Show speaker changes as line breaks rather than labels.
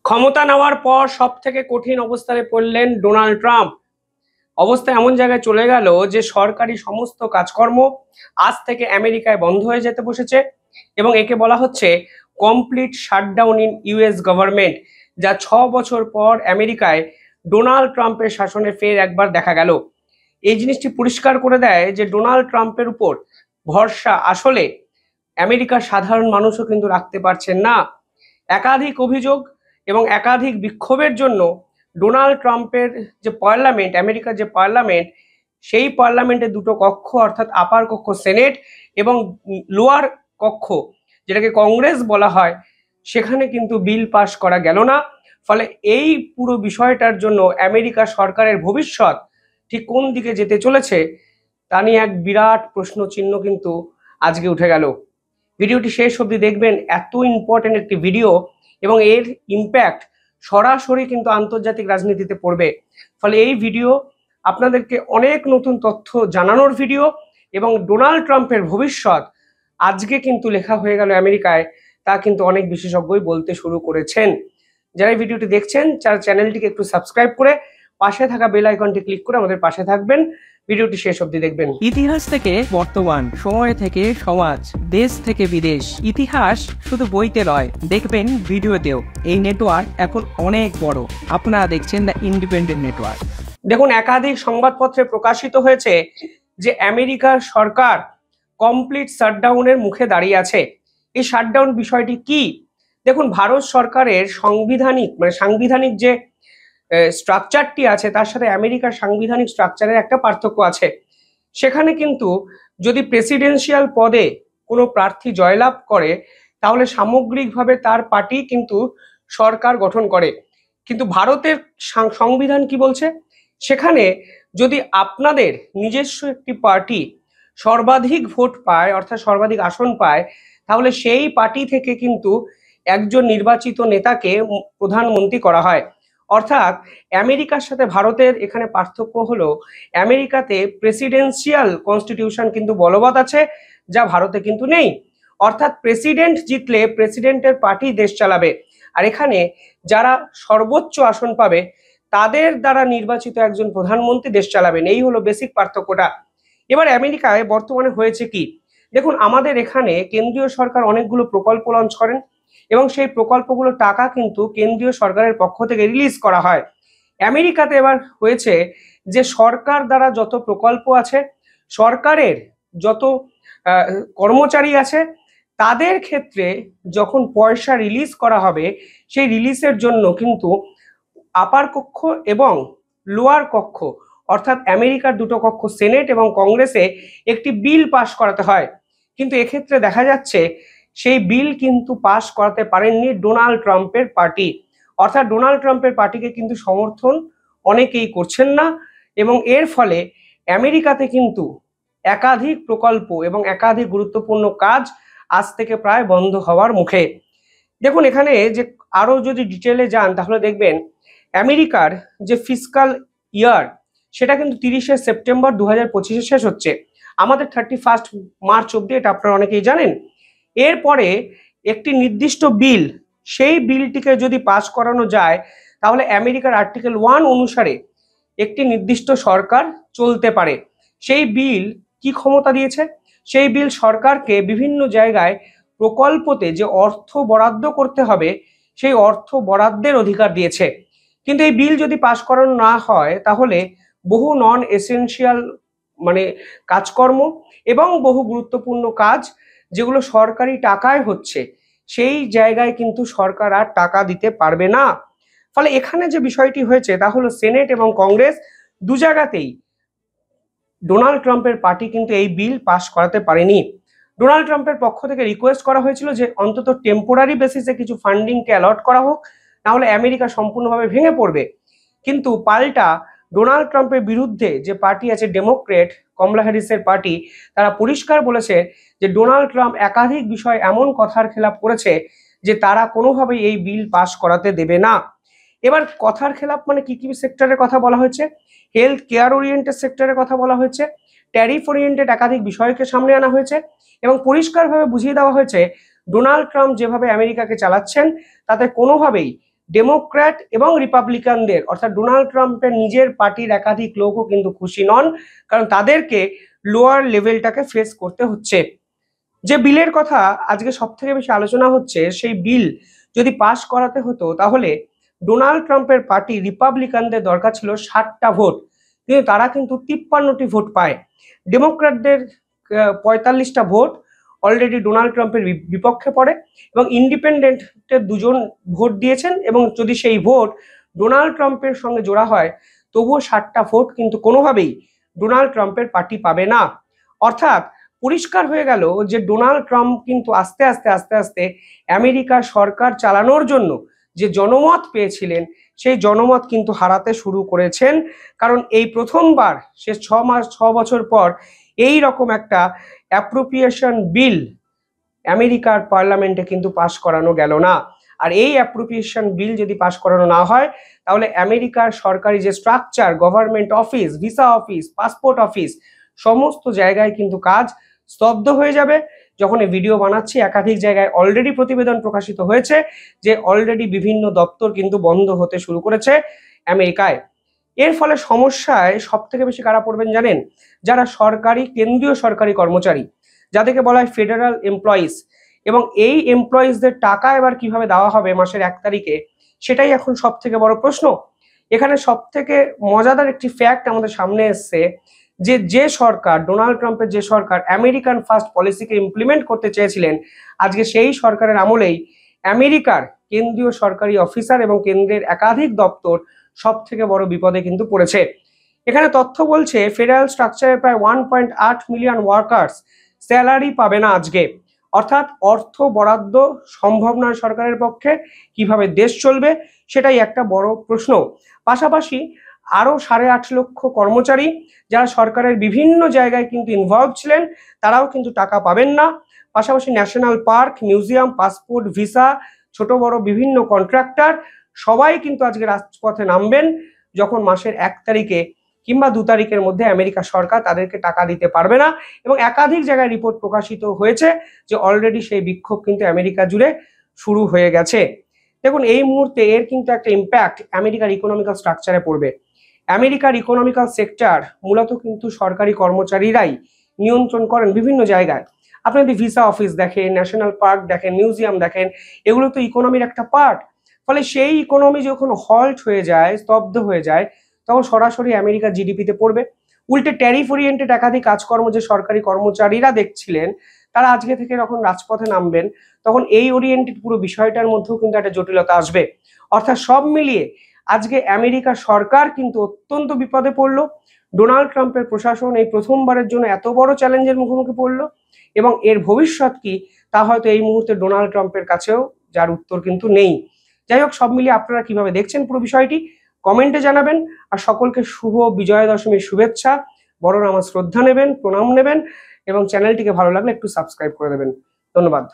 ক্ষমতা নেওয়ার পর সব থেকে কঠিন অবস্থায় পড়লেন ডোনাল্ড ট্রাম্প। অবস্থা এমন জায়গায় চলে গেল যে সরকারি সমস্ত কাজকর্ম আজ থেকে আমেরিকায় বন্ধ হয়ে যেতে বসেছে এবং একে বলা হচ্ছে complete shutdown in US government, যা 6 বছর পর আমেরিকায় ডোনাল্ড ট্রাম্পের শাসনে ফের একবার দেখা গেল। এই জিনিসটি পরিষ্কার করে দেয় যে ডোনাল্ড ট্রাম্পের উপর ভরসা আসলে আমেরিকার সাধারণ মানুষও কিন্তু রাখতে পারছেন না। একাধিক অভিযোগ এবং একাধিক বিক্ষোভের জন্য ডোনাল্ড ট্রাম্পের যে পার্লামেন্ট, আমেরিকার যে পার্লামেন্ট, সেই পার্লামেন্টের দুটো কক্ষ অর্থাৎ আপার কক্ষ সেনেট এবং লোয়ার কক্ষ যেটাকে কংগ্রেস বলা হয়, সেখানে কিন্তু বিল পাস করা গেল না। ফলে এই পুরো বিষয়টার জন্য আমেরিকা সরকারের ভবিষ্যৎ ঠিক কোন দিকে যেতে চলেছে তা নিয়ে এক বিরাট প্রশ্নচিহ্ন কিন্তু আজকে উঠে গেল। ভিডিওটি শেষ অবধি দেখবেন, এত ইম্পর্টেন্ট একটি ভিডিও এবং এর ইম্প্যাক্ট সরাসরি কিন্তু আন্তর্জাতিক রাজনীতিতে পড়বে। ফলে এই ভিডিও আপনাদেরকে অনেক নতুন তথ্য জানানোর ভিডিও এবং ডোনাল্ড ট্রাম্পের ভবিষ্যৎ আজকে কিন্তু লেখা হয়ে গেল আমেরিকায়, তা কিন্তু অনেক বিশেষজ্ঞই বলতে শুরু করেছেন। যারা এই ভিডিওটি দেখছেন তারা চ্যানেলটিকে একটু সাবস্ক্রাইব করে পাশে থাকা বেল আইকনটি ক্লিক করে আমাদের পাশে থাকবেন। ভিডিওটি শেষ অবধি দেখবেন।
ইতিহাস থেকে বর্তমান, সময় থেকে সমাজ, দেশ থেকে বিদেশ, ইতিহাস শুধু বইতে নয়, দেখবেন ভিডিওতেও। এই নেটওয়ার্ক এখন অনেক বড়। আপনারা দেখছেন দ্য ইন্ডিপেন্ডেন্ট নেটওয়ার্ক।
দেখুন, একাধিক সংবাদপত্রে প্রকাশিত হয়েছে যে আমেরিকার সরকার কমপ্লিট শাটডাউনের মুখে দাঁড়িয়ে আছে। এই শাটডাউন বিষয়টি কি? দেখুন, ভারত সরকারের সাংবিধানিক যে স্ট্রাকচারটি আছে তার সাথে আমেরিকার সাংবিধানিক স্ট্রাকচারের একটা পার্থক্য আছে। সেখানে কিন্তু যদি প্রেসিডেন্সিয়াল পদে কোনো প্রার্থী জয়লাভ করে তাহলে সামগ্রিকভাবে তার পার্টি কিন্তু সরকার গঠন করে। কিন্তু ভারতের সংবিধান কি বলছে? সেখানে যদি আপনাদের নিজস্ব একটি পার্টি সর্বাধিক ভোট পায়, অর্থাৎ সর্বাধিক আসন পায়, তাহলে সেই পার্টি থেকে কিন্তু একজন নির্বাচিত নেতাকে প্রধানমন্ত্রী করা হয়। অর্থাৎ আমেরিকার সাথে ভারতের এখানে পার্থক্য হলো, আমেরিকাতে প্রেসিডেন্সিয়াল কনস্টিটিউশন কিন্তু বলবৎ আছে, যা ভারতে কিন্তু নেই। অর্থাৎ প্রেসিডেন্ট জিতলে প্রেসিডেন্টের পার্টি দেশ চালাবে, আর এখানে যারা সর্বোচ্চ আসন পাবে তাদের দ্বারা নির্বাচিত একজন প্রধানমন্ত্রী দেশ চালাবেন। এই হলো বেসিক পার্থক্যটা। এবার আমেরিকায় বর্তমানে হয়েছে কি, দেখুন, আমাদের এখানে কেন্দ্রীয় সরকার অনেকগুলো প্রকল্প লঞ্চ করেন এবং সেই প্রকল্পগুলোর টাকা কিন্তু কেন্দ্রীয় সরকারের পক্ষ থেকে রিলিজ করা হয়। আমেরিকাতে এবার হয়েছে যে সরকার দ্বারা যত প্রকল্প আছে, সরকারের যত কর্মচারী আছে, তাদের ক্ষেত্রে যখন পয়সা রিলিজ করা হবে সেই রিলিজের জন্য কিন্তু আপার কক্ষ এবং লোয়ার কক্ষ অর্থাৎ আমেরিকার দুটো কক্ষ সেনেট এবং কংগ্রেসে একটি বিল পাশ করাতে হয়। কিন্তু এক্ষেত্রে দেখা যাচ্ছে সেই বিল কিন্তু পাশ করাতে পারেননি ডোনাল্ড ট্রাম্পের পার্টি। অর্থাৎ ডোনাল্ড ট্রাম্পের পার্টিকে কিন্তু সমর্থন অনেকেই করছেন না এবং এর ফলে আমেরিকাতে কিন্তু একাধিক প্রকল্প এবং একাধিক গুরুত্বপূর্ণ কাজ আজ থেকে প্রায় বন্ধ হওয়ার মুখে। দেখুন, এখানে যে আরো যদি ডিটেলে যান তাহলে দেখবেন আমেরিকার যে ফিসকাল ইয়ার সেটা কিন্তু 30শে সেপ্টেম্বর 2025 শেষ হচ্ছে। আমাদের 31 মার্চ অব্দি, এটা আপনারা অনেকেই জানেন। এরপরে একটি নির্দিষ্ট বিল, সেই বিলটিকে যদি পাস করানো যায় তাহলে আমেরিকার আর্টিকেল 1 অনুসারে একটি নির্দিষ্ট সরকার চলতে পারে। সেই বিল কি ক্ষমতা দিয়েছে? সেই বিল সরকারকে বিভিন্ন জায়গায় প্রকল্পতে যে অর্থ বরাদ্দ করতে হবে সেই অর্থ বরাদ্দের অধিকার দিয়েছে। কিন্তু এই বিল যদি পাস করানো না হয় তাহলে বহু নন এসেনশিয়াল কাজকর্ম এবং বহু গুরুত্বপূর্ণ কাজ যেগুলো সরকারি টাকায় হচ্ছে সেই জায়গায় কিন্তু সরকার আর টাকা দিতে পারবে না। ফলে এখানে যে বিষয়টি হয়েছে তা হলো সেনেট এবং কংগ্রেস দু জায়গাতেই ডোনাল্ড ট্রাম্পের পার্টি কিন্তু এই বিল পাস করাতে পারেনি। ডোনাল্ড ট্রাম্পের পক্ষ থেকে রিকোয়েস্ট করা হয়েছিল যে অন্তত টেম্পোরারি বেসিসে কিছু ফান্ডিংকে অ্যালট করা হোক, নাহলে আমেরিকা সম্পূর্ণভাবে ভেঙে পড়বে। কিন্তু পাল্টা ডোনাল্ড ট্রাম্পের বিরুদ্ধে যে পার্টি আছে ডেমোক্রেট, কমলা হ্যারিসের পার্টি, তারা পরিষ্কার বলেছে যে ডোনাল্ড ট্রাম্প একাধিক বিষয় এমন কথার খেলাপ করেছে যে তারা কোনোভাবেই এই বিল পাস করাতে দেবে না। এবার কথার খেলাপ কি কি সেক্টরের কথা বলা হয়েছে? হেলথ কেয়ার ওরিয়েন্টেড সেক্টরের কথা বলা হয়েছে, ট্যারিফ ওরিয়েন্টেড একাধিক বিষয়কে সামনে আনা হয়েছে এবং পরিষ্কারভাবে বুঝিয়ে দেওয়া হয়েছে ডোনাল্ড ট্রাম্প যেভাবে আমেরিকাকে চালাচ্ছেন তাতে কোনোভাবেই ডেমোক্র্যাট এবং রিপাবলিকানদের অর্থাৎ ডোনাল্ড ট্রাম্পের নিজের পার্টির একাধিক লোকও কিন্তু খুশি নন, কারণ তাদেরকে লোয়ার লেভেলটাকে ফেস করতে হচ্ছে। যে বিলের কথা আজকে সব থেকে বেশি আলোচনা হচ্ছে, সেই বিল যদি পাশ করাতে হতো তাহলে ডোনাল্ড ট্রাম্পের পার্টি রিপাবলিকানদের দরকার ছিল 60টা ভোট, কিন্তু তারা কিন্তু 53টি ভোট পায়। ডেমোক্র্যাটদের 45টা ভোট অলরেডি ডোনাল্ড ট্রাম্পের বিপক্ষে পড়ে, এবং ইন্ডিপেন্ডেন্টের 2জন ভোট দিয়েছেন, এবং যদি সেই ভোট ডোনাল্ড ট্রাম্পের সঙ্গে জোড়া হয় তবুও 60টা ভোট কিন্তু কোনোভাবেই ডোনাল্ড ট্রাম্পের পার্টি পাবে না। অর্থাৎ পরিষ্কার হয়ে গেল যে ডোনাল্ড ট্রাম্প কিন্তু আস্তে আস্তে আমেরিকার সরকার চালানোর জন্য যে জনমত পেয়েছিলেন সেই জনমত কিন্তু হারাতে শুরু করেছেন। কারণ এই প্রথমবার সে 6 বছর পর এই রকম একটা অ্যাপ্রোপ্রিয়েশন বিল আমেরিকার পার্লামেন্টে কিন্তু পাশ করানো গেল না। আর এই অ্যাপ্রোপ্রিয়েশন বিল যদি পাশ করানো না হয় তাহলে আমেরিকার সরকারি যে structure, government office, visa office, passport office, সমস্ত জায়গায় কিন্তু কাজ স্তব্ধ হয়ে যাবে। যখন এই ভিডিও বানাচ্ছি একাধিক জায়গায় অলরেডি প্রতিবেদন প্রকাশিত হয়েছে যে অলরেডি বিভিন্ন দপ্তর কিন্তু বন্ধ হতে শুরু করেছে আমেরিকায়। এর ফলে সমস্যায় সব থেকে বেশি কারা পড়বেন জানেন? যারা সরকারি, কেন্দ্রীয় সরকারি কর্মচারী, যাদেরকে বলা হয় ফেডারাল এমপ্লয়িজ। এবং এই এমপ্লয়িজদের টাকা এবার কিভাবে দেওয়া হবে মাসের 1 তারিখে, সেটাই এখন সব থেকে বড় প্রশ্ন। এখানে সব থেকে মজাদার একটি ফ্যাক্ট আমাদের সামনে এসছে যে সরকার, ডোনাল্ড ট্রাম্পের যে সরকার আমেরিকান ফার্স্ট পলিসিকে ইমপ্লিমেন্ট করতে চেয়েছিলেন, আজকে সেই সরকারের আমলেই আমেরিকার কেন্দ্রীয় সরকারি অফিসার এবং কেন্দ্রের একাধিক দপ্তর সব থেকে বড় বিপদে কিন্তু পড়েছে। এখানে তথ্য বলছে ফেডারেল স্ট্রাকচারে প্রায় 1.8 মিলিয়ন ওয়ার্কার্স স্যালারি পাবে না আজকে। অর্থাৎ অর্থ বরাদ্দ সম্ভব নয় সরকারের পক্ষে, কিভাবে দেশ চলবে সেটাই একটা বড় প্রশ্ন। পাশাপাশি আরো 8.5 লক্ষ কর্মচারী যারা সরকারের বিভিন্ন জায়গায় কিন্তু ইনভলভ ছিলেন, তারাও কিন্তু টাকা পাবেন না। পাশাপাশি national park, museum, passport, visa, ছোট বড় বিভিন্ন কন্ট্রাক্টর সবাই কিন্তু আজকে রাজপথে নামবেন যখন মাসের 1 তারিখে কিংবা 2 তারিখের মধ্যে আমেরিকা সরকার তাদেরকে টাকা দিতে পারবে না। এবং একাধিক জায়গায় রিপোর্ট প্রকাশিত হয়েছে যে অলরেডি সেই বিক্ষোভ কিন্তু আমেরিকা জুড়ে শুরু হয়ে গেছে। দেখুন, এই মুহূর্তে এর কিন্তু একটা ইম্প্যাক্ট আমেরিকার ইকোনমিক্যাল স্ট্রাকচারে পড়বে। আমেরিকার ইকোনমিক্যাল সেক্টর মূলত কিন্তু সরকারি কর্মচারীরাই নিয়ন্ত্রণ করেন বিভিন্ন জায়গায়। আপনি যদি ভিসা অফিস দেখেন, ন্যাশনাল পার্ক দেখেন, মিউজিয়াম দেখেন, এগুলো তো ইকোনমির একটা পার্ট। ফলে সেই ইকোনমি যখন হল্ট হয়ে যায়, স্তব্ধ হয়ে যায়, তখন সরাসরি আমেরিকার জিডিপিতে পড়বে। উল্টে ট্যারিফ ওরিয়েন্টেড একাধিক কাজকর্ম যে সরকারি কর্মচারীরা দেখছিলেন, তারা আজকে থেকে যখন রাজপথে নামবেন তখন এই ওরিয়েন্টেড পুরো বিষয়টার মধ্যেও কিন্তু একটা জটিলতা আসবে। অর্থাৎ সব মিলিয়ে আজকে আমেরিকার সরকার কিন্তু অত্যন্ত বিপদে পড়লো। ডোনাল্ড ট্রাম্পের প্রশাসন এই প্রথমবারের জন্য এত বড় চ্যালেঞ্জের মুখোমুখি পড়লো, এবং এর ভবিষ্যৎ কি তা হয়তো এই মুহূর্তে ডোনাল্ড ট্রাম্পের কাছেও যার উত্তর কিন্তু নেই। যাই হোক, সব মিলিয়ে আপনারা কিভাবে দেখছেন পুরো বিষয়টি কমেন্টে জানাবেন। আর সকলকে শুভ বিজয়া দশমীর শুভেচ্ছা। বড়রা আমার শ্রদ্ধা নেবেন, প্রণাম নেবেন, এবং চ্যানেলটিকে ভালো লাগলে একটু সাবস্ক্রাইব করে দেবেন। ধন্যবাদ।